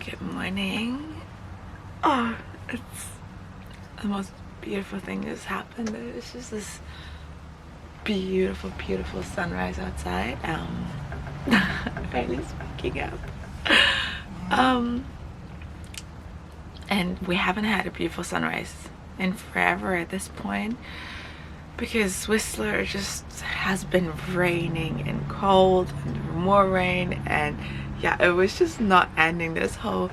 Good morning. Oh, it's the most beautiful thing that's happened. It's just this beautiful, beautiful sunrise outside. Riley's waking up. And we haven't had a beautiful sunrise in forever at this point, because Whistler just has been raining and cold and more rain, and yeah, it was just not ending, this whole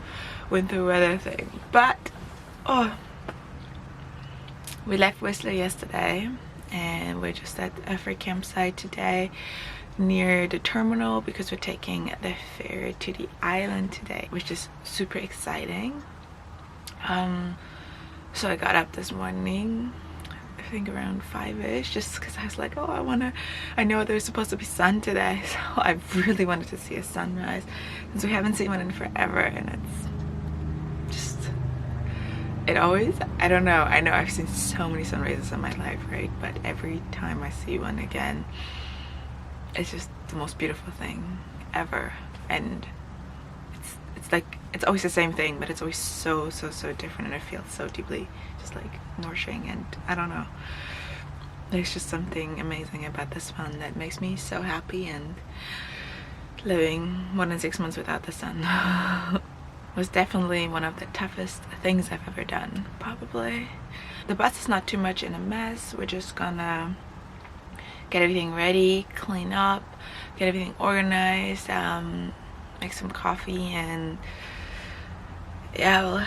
winter weather thing. But oh, we left Whistler yesterday and we're just at a free campsite today near the terminal because we're taking the ferry to the island today, which is super exciting. So I got up this morning, I think around 5ish, just because I was like, oh, I know there's supposed to be sun today, so I really wanted to see a sunrise since we haven't seen one in forever. And it's just, it always, I don't know, I know I've seen so many sunrises in my life, right? But every time I see one again, it's just the most beautiful thing ever. And it's like, it's always the same thing, but it's always so different, and it feels so deeply just like nourishing. And I don't know, there's just something amazing about this one that makes me so happy. And living more than 6 months without the sun was definitely one of the toughest things I've ever done, probably. The bus is not too much in a mess. We're just gonna get everything ready, clean up, get everything organized, make some coffee, and yeah, we'll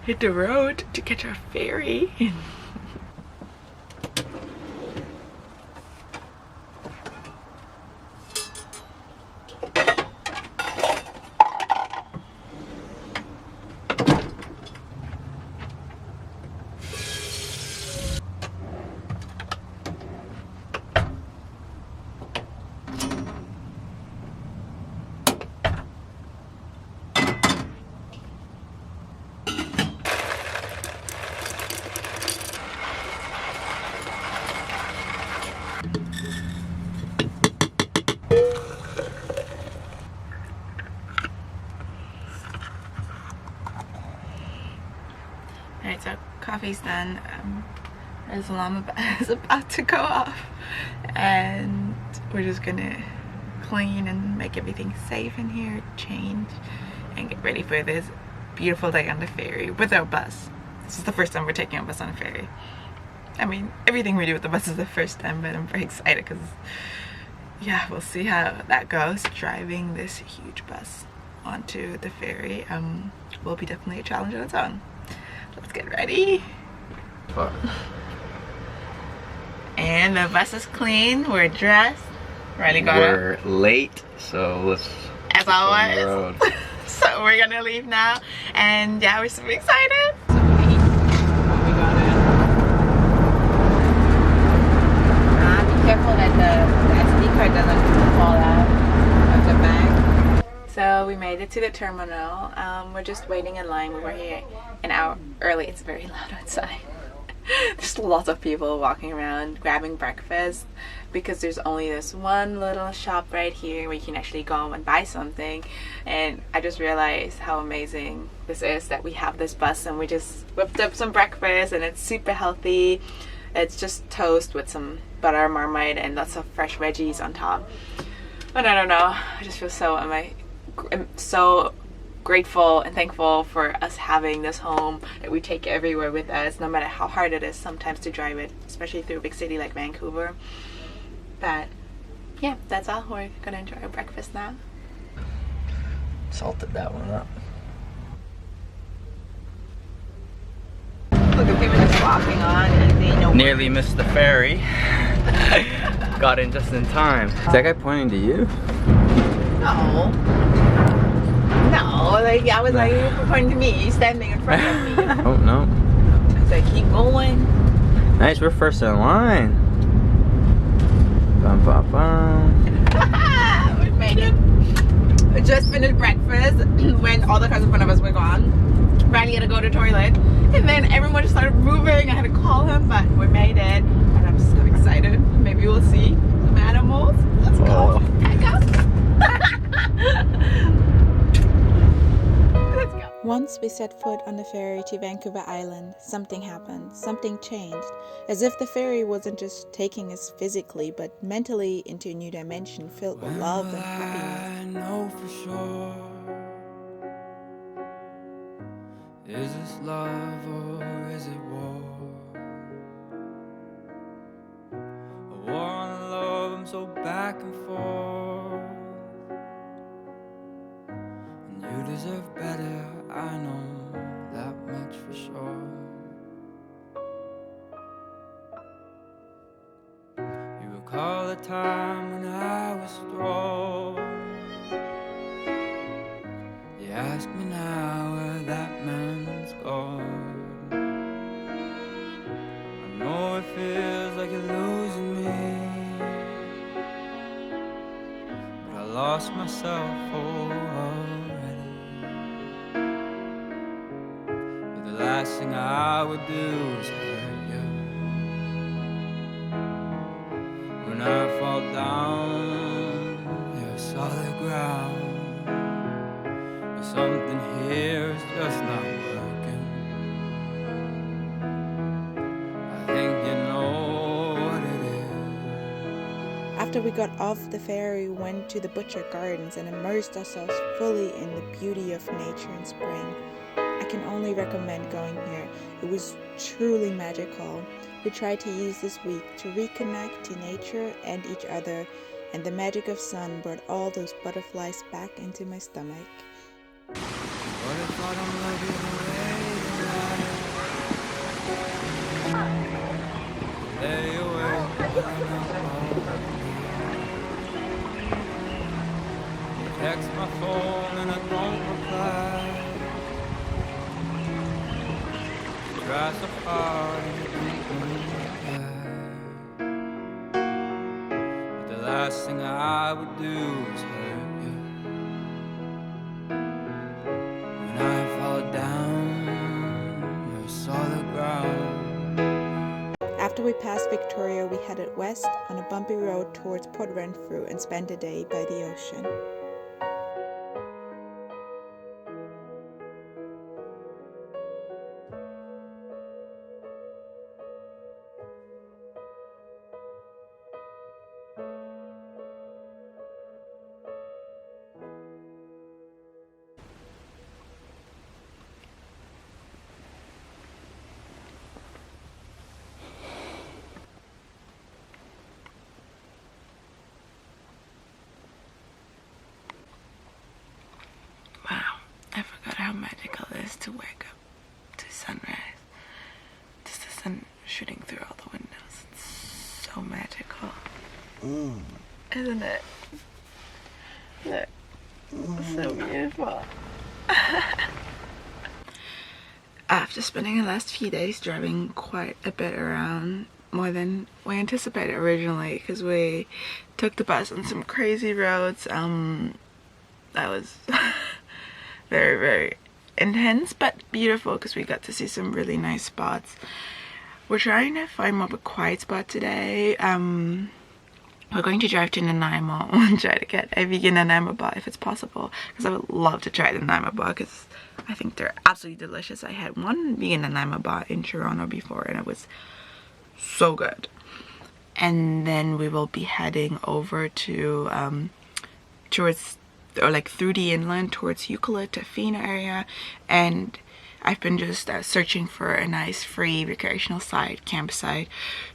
hit the road to catch our ferry. Alright, so coffee's done. There's alarm is about to go off, and we're just gonna clean and make everything safe in here, change, and get ready for this beautiful day on the ferry with our bus. This is the first time we're taking a bus on a ferry. I mean, everything we do with the bus is the first time, but I'm very excited because, yeah, we'll see how that goes. Driving this huge bus onto the ferry will be definitely a challenge on its own. Let's get ready. Fuck. And the bus is clean. We're dressed. Ready to go. We're late, so let's as get on the always. road. So we're gonna leave now, and yeah, we're super excited. Be careful that the SD card doesn't fall out of the bag. So we made it to the terminal. We're just waiting in line. We were here an hour early. It's very loud outside. There's lots of people walking around grabbing breakfast because there's only this one little shop right here where you can actually go and buy something. And I just realized how amazing this is that we have this bus, and we just whipped up some breakfast, and it's super healthy. It's just toast with some butter, Marmite, and lots of fresh veggies on top. And I don't know, I just feel I'm so grateful and thankful for us having this home that we take everywhere with us, no matter how hard it is sometimes to drive it, especially through a big city like Vancouver. But yeah, that's all. We're gonna enjoy our breakfast now. Salted that one up. Look at people just walking on, and they know. Nearly missed the ferry. Got in just in time. Is that guy pointing to you? No. No, like I was like, you're pointing to me, standing in front of me. Oh no. I was like, keep going. Nice, we're first in line. Bum, bum, bum. We made it. We just finished breakfast when all the cars in front of us were gone. Riley had to go to the toilet, and then everyone just started moving. I had to call him, but we made it, and I'm so excited. Maybe we'll see some animals. Let's go. Heck up. Let's go. Once we set foot on the ferry to Vancouver Island, something happened, something changed, as if the ferry wasn't just taking us physically, but mentally into a new dimension filled with love and happiness. I know for sure. Is this love or is it war? A war on love, I'm so back and forth. And you deserve better, I know that much for sure. You recall a time when I was strong. You ask me now where that man's gone. I know it feels like you're losing me, but I lost myself already. But the last thing I would do is hurt you. When I fall down, you're solid ground. But something here is just not working. I think you know what it is. After we got off the ferry, we went to the Butcher Gardens and immersed ourselves fully in the beauty of nature in spring. I can only recommend going here. It was truly magical. We tried to use this week to reconnect to nature and each other, and the magic of sun brought all those butterflies back into my stomach. What if I don't love you the way you like? Lay awake, but I'm not home. You text my phone and I don't reply. You try so hard and you don't come back. But the last thing I would do is hurt you. When I fall down, you're solid ground. After we passed Victoria, we headed west on a bumpy road towards Port Renfrew and spent a day by the ocean. I forgot how magical it is to wake up to sunrise. Just the sun shooting through all the windows. It's so magical. Isn't it? Look. It's so beautiful. After spending the last few days driving quite a bit around, more than we anticipated originally, because we took the bus on some crazy roads, that was very, very intense but beautiful because we got to see some really nice spots. We're trying to find more of a quiet spot today. We're going to drive to Nanaimo and try to get a vegan Nanaimo bar if it's possible, because I would love to try the Nanaimo bar because I think they're absolutely delicious. I had one vegan Nanaimo bar in Toronto before and it was so good. And then we will be heading over to through the inland towards Ucluelet to Fina area, and I've been just searching for a nice free recreational campsite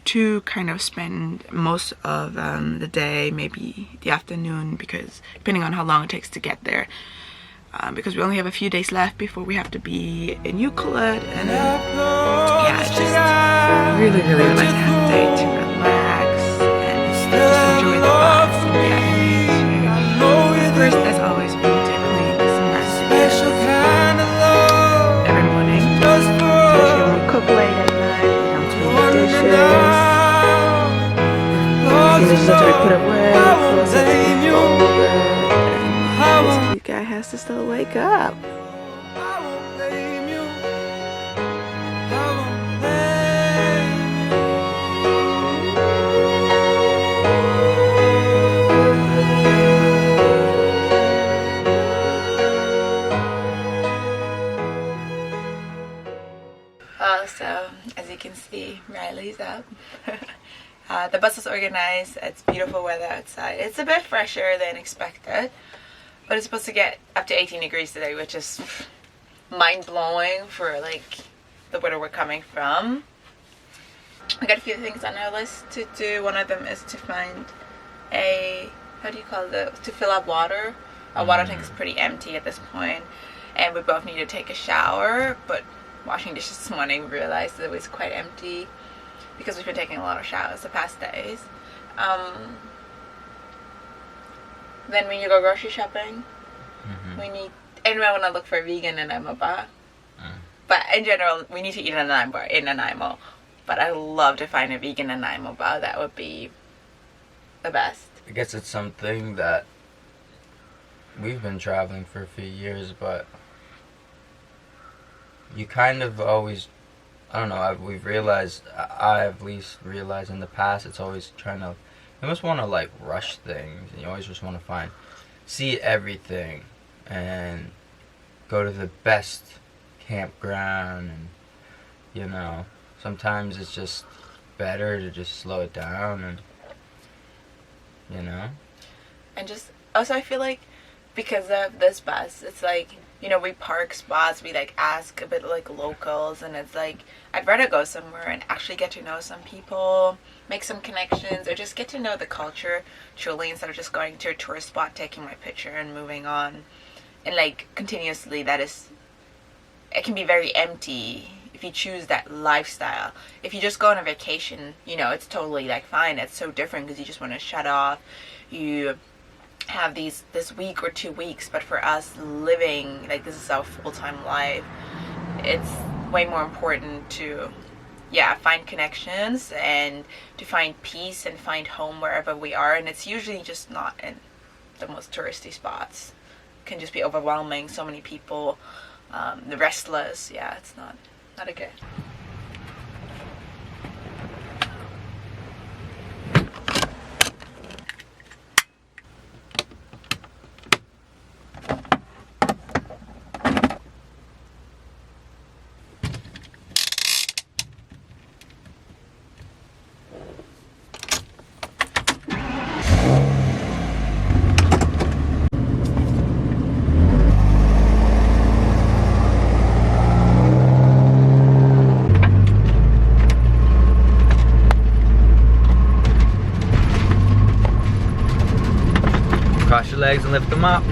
to kind of spend most of the day, maybe the afternoon, because depending on how long it takes to get there, because we only have a few days left before we have to be in Ucluelet, and yeah, it's just really like that day to relax and just enjoy the vibes. Yeah, first, as always, we need to clean this mess every morning, especially when we cook late at night. We don't clean the dishes. The dishes have to be put away, clothes have to be folded, and this cute guy has to still wake up. well. So as you can see, Riley's up. The bus is organized. It's beautiful weather outside. It's a bit fresher than expected, but it's supposed to get up to 18 degrees today, which is mind-blowing for like the weather we're coming from. I got a few things on our list to do. One of them is to find a, how do you call it, to fill up water. Our water tank is pretty empty at this point, and we both need to take a shower, but washing dishes this morning we realized that it was quite empty because we've been taking a lot of showers the past days. Then when you go grocery shopping, we need, and we want to look for a vegan Nanaimo bar. But in general, we need to eat in Nanaimo. But I'd love to find a vegan Nanaimo bar. That would be the best. I guess it's something that we've been traveling for a few years, but you kind of always, I don't know, we've realized, I at least realized in the past, it's always trying to, you almost want to like rush things, and you always just want to see everything, and go to the best campground, and you know, sometimes it's just better to just slow it down, and you know. And just, also I feel like because of this bus, it's like, you know, we park spots, we like ask a bit like locals, and it's like, I'd rather go somewhere and actually get to know some people, make some connections, or just get to know the culture truly, instead of just going to a tourist spot, taking my picture and moving on. And like continuously, that is, it can be very empty if you choose that lifestyle. If you just go on a vacation, you know, it's totally like fine. It's so different because you just want to shut off. You have this week or 2 weeks, but for us living, like this is our full-time life, it's way more important to, yeah, find connections and to find peace and find home wherever we are. And it's usually just not in the most touristy spots. It can just be overwhelming, so many people, the restless. Yeah, it's not a good. Cross your legs and lift them up.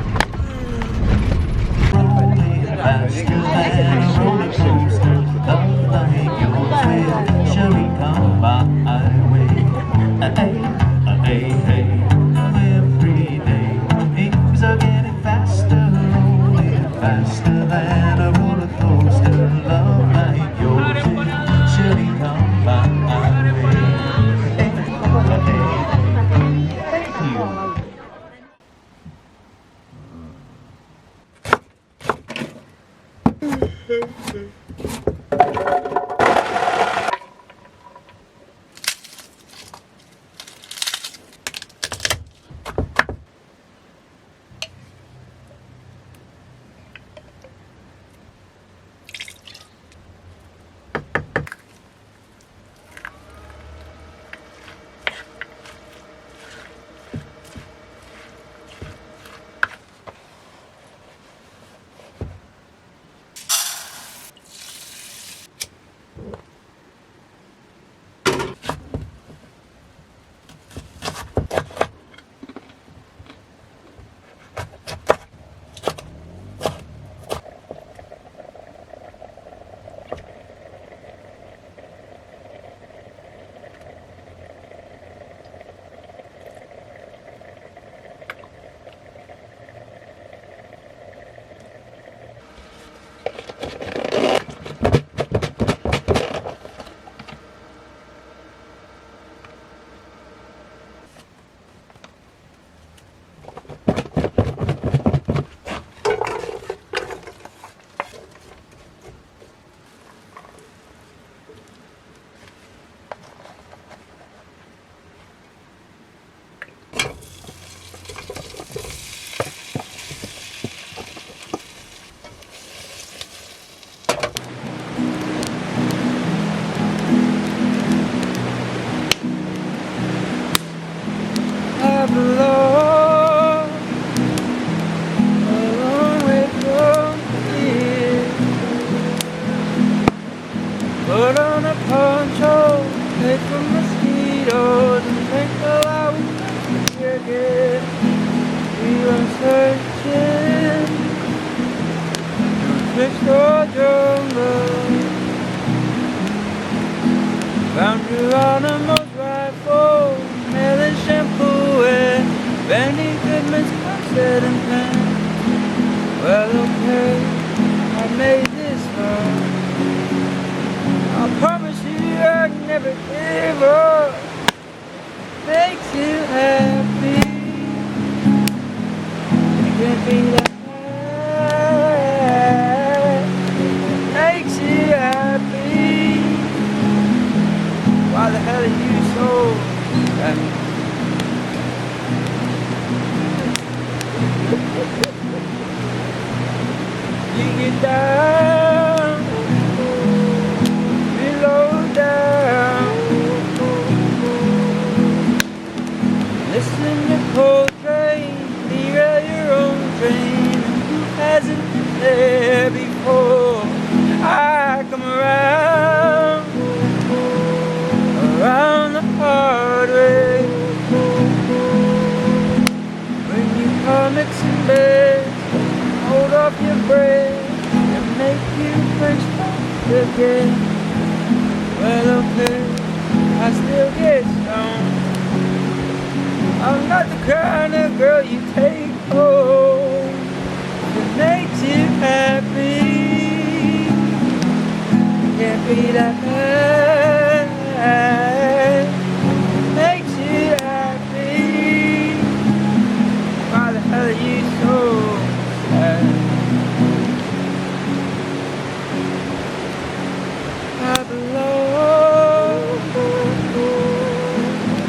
control, hate from mosquitoes, and thankful I was never here again. We were searching through crystal jungle. Found your animals rifle, melon shampoo and Benny Goodman's corset and pen. Well, okay, I made this far. I promise you I'd never give up. Makes you happy. It can't be that bad. Makes you happy. Why the hell are you so happy? You get down, below down. Listen to Coltrane, derail your own train. Who hasn't been there before? I come around the hard way. Bring you comics and beds, hold off your breath, and make you first start again. Well, okay, I still get stoned. I'm not the kind of girl you take home. It makes you happy. It can't be that bad. It makes you happy. Why the hell are you so sad? I belong a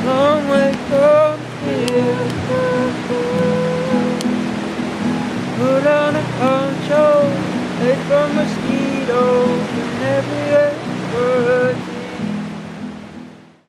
long way from here. Put on a poncho, hid from mosquitoes and every word.